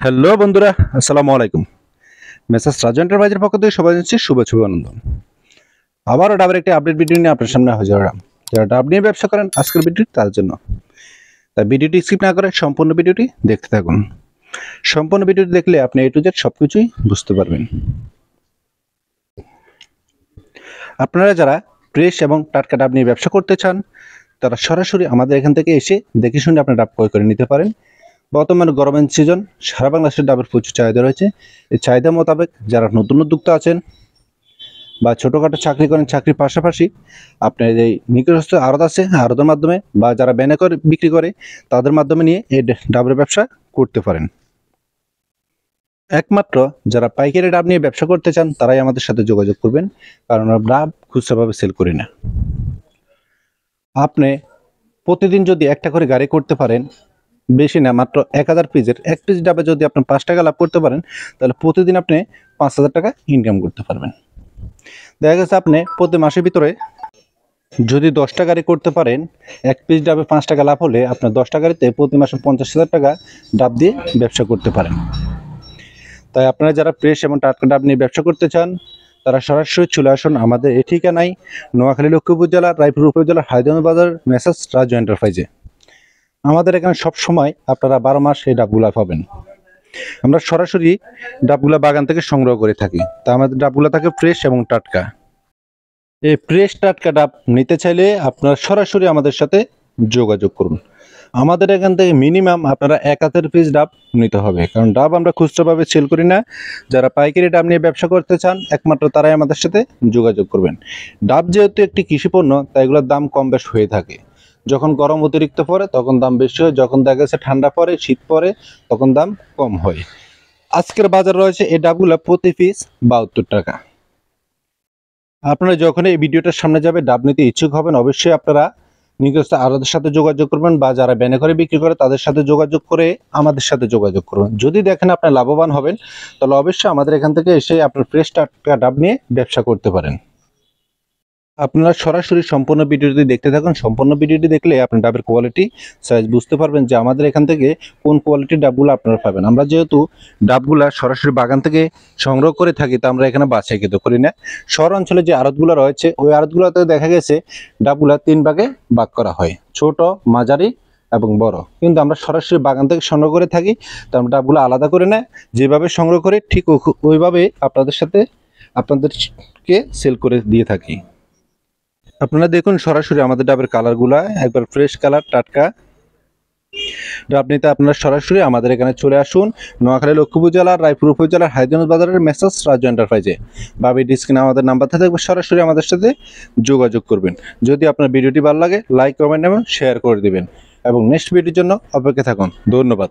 Hello বন্ধুরা, আসসালামু আলাইকুম। মেসার্স রাজু এন্টারপ্রাইজের পক্ষ থেকে সবাই জানাচ্ছি শুভেচ্ছা অভিনন্দন। আবারও ডাবের একটি আপডেট ভিডিও নিয়ে আপনার সামনে হাজির হলাম। যারা ডাব নিয়ে ব্যবসা করেন, আজকের ভিডিওটি তার জন্য। তাই ভিডিওটি স্কিপ না করে সম্পূর্ণ ভিডিওটি দেখতে থাকুন। সম্পূর্ণ ভিডিওটি দেখলে আপনি এ টু জেড সবকিছুই বুঝতে পারবেন। আপনারা যারা ফ্রেশ এবং টাটকা ডাব নিয়ে ব্যবসা করতে চান, তারা সরাসরি আমাদের এখান থেকে এসে দেখে শুনে আপনার ডাব ক্রয় করে নিতে পারেন। বর্তমানে গরমের সিজন, সারা বাংলাদেশের ডাবের প্রচুর চাহিদা রয়েছে। এই চাহিদা মোতাবেক যারা নতুন উদ্যোক্তা আছেন বা ছোটোখাটো চাকরি করেন, চাকরির পাশাপাশি আপনার এই নিকটস্থ আড়ত আছে, আড়তের মাধ্যমে বা যারা ব্যানে করে বিক্রি করে তাদের মাধ্যমে নিয়ে এই ডাবের ব্যবসা করতে পারেন। একমাত্র যারা পাইকারি ডাব নিয়ে ব্যবসা করতে চান তারাই আমাদের সাথে যোগাযোগ করবেন, কারণ আমরা ডাব খুচরাভাবে সেল করি না। আপনি প্রতিদিন যদি একটা করে গাড়ি করতে পারেন, বেশি না, মাত্র 1000 পিসের এক পিস ডাবে যদি আপনি 5 টাকা লাভ করতে পারেন, তাহলে প্রতিদিন আপনি 5000 টাকা ইনকাম করতে পারবেন। দেখা গেছে আপনি প্রতি মাসের ভিতরে যদি 10টা গাড়ি করতে পারেন, এক পিস ডাবে 5 টাকা লাভ হলে আপনার 10টা গাড়িতে প্রতি মাসে 50,000 টাকা ডাব দিয়ে ব্যবসা করতে পারেন। তাই আপনারা যারা ফ্রেশ এবং টাটকা ডাব নিয়ে ব্যবসা করতে চান, তারা সরাসরি চলে আসুন আমাদের এই ঠিকানায়, নোয়াখালী লক্ষ্মীপুর জেলার রায়পুর উপজেলার হায়দ্রাবাদ বাজার মেসার্স রাজু এন্টারপ্রাইজে। আমাদের এখানে সব সময় আপনারা 12 মাস এই ডাবগুলা পাবেন। আমরা সরাসরি ডাবগুলা বাগান থেকে সংগ্রহ করে থাকি, তা আমাদের ডাবগুলা থাকে ফ্রেশ এবং টাটকা। এই ফ্রেশ টাটকা ডাব নিতে চাইলে আপনারা সরাসরি আমাদের সাথে যোগাযোগ করুন। আমাদের এখান থেকে মিনিমাম আপনারা 1000 পিস ডাব নিতে হবে, কারণ ডাব আমরা খুচরাভাবে সেল করি না। যারা পাইকারি ডাব নিয়ে ব্যবসা করতে চান একমাত্র তারাই আমাদের সাথে যোগাযোগ করবেন। ডাব যেহেতু একটি কৃষিপণ্য, তাই এগুলোর দাম কম বেশ হয়ে থাকে। যখন গরম অতিরিক্ত পড়ে তখন দাম বেশি হয়, যখন দেখা গেছে ঠান্ডা পড়ে, শীত পড়ে, তখন দাম কম হয়। আজকের বাজার রয়েছে এই ডাবগুলো প্রতি পিস 72 টাকা। আপনারা যখন এই ভিডিওটার সামনে যাবে ডাব নিতে ইচ্ছুক হবেন, অবশ্যই আপনারা নিকটস্থ আড়তের সাথে যোগাযোগ করবেন বা যারা ব্যানে করে বিক্রি করে তাদের সাথে যোগাযোগ করে আমাদের সাথে যোগাযোগ করবেন। যদি দেখেন আপনি লাভবান হবেন, তাহলে অবশ্যই আমাদের এখান থেকে এসে আপনার ফ্রেশ টাটকা ডাব নিয়ে ব্যবসা করতে পারেন। আপনারা সরাসরি সম্পূর্ণ ভিডিওটি দেখতে থাকুন। সম্পূর্ণ ভিডিওটি দেখলে আপনার ডাবের কোয়ালিটি সাইজ বুঝতে পারবেন যে আমাদের এখান থেকে কোন কোয়ালিটির ডাবগুলো আপনারা পাবেন। আমরা যেহেতু ডাবগুলা সরাসরি বাগান থেকে সংগ্রহ করে থাকি, তা আমরা এখানে বাছাইকৃত করি না। শহর অঞ্চলে যে আড়তগুলো রয়েছে ওই আড়তগুলোতে দেখা গেছে ডাবগুলা 3 ভাগে ভাগ করা হয়, ছোট, মাঝারি এবং বড়। কিন্তু আমরা সরাসরি বাগান থেকে সংগ্রহ করে থাকি, তো আমরা ডাবগুলো আলাদা করে না, যেভাবে সংগ্রহ করে ঠিক ওইভাবে আপনাদেরকে সেল করে দিয়ে থাকি। আপনারা দেখুন সরাসরি আমাদের ডাবের কালারগুলা একবার ফ্রেশ কালার, টাটকা ডাব নিতে আপনারা সরাসরি আমাদের এখানে চলে আসুন। নোয়াখালী লক্ষ্মীপুর জেলার রায়পুর উপজেলার হায়দ্রাবাদ বাজারের মেসার্স রাজু এন্টারপ্রাইজে বা স্ক্রিনে আমাদের নাম্বার থাকবে, সরাসরি আমাদের সাথে যোগাযোগ করবেন। যদি আপনার ভিডিওটি ভালো লাগে লাইক, কমেন্ট এবং শেয়ার করে দিবেন এবং নেক্সট ভিডিওর জন্য অপেক্ষা থাকুন। ধন্যবাদ।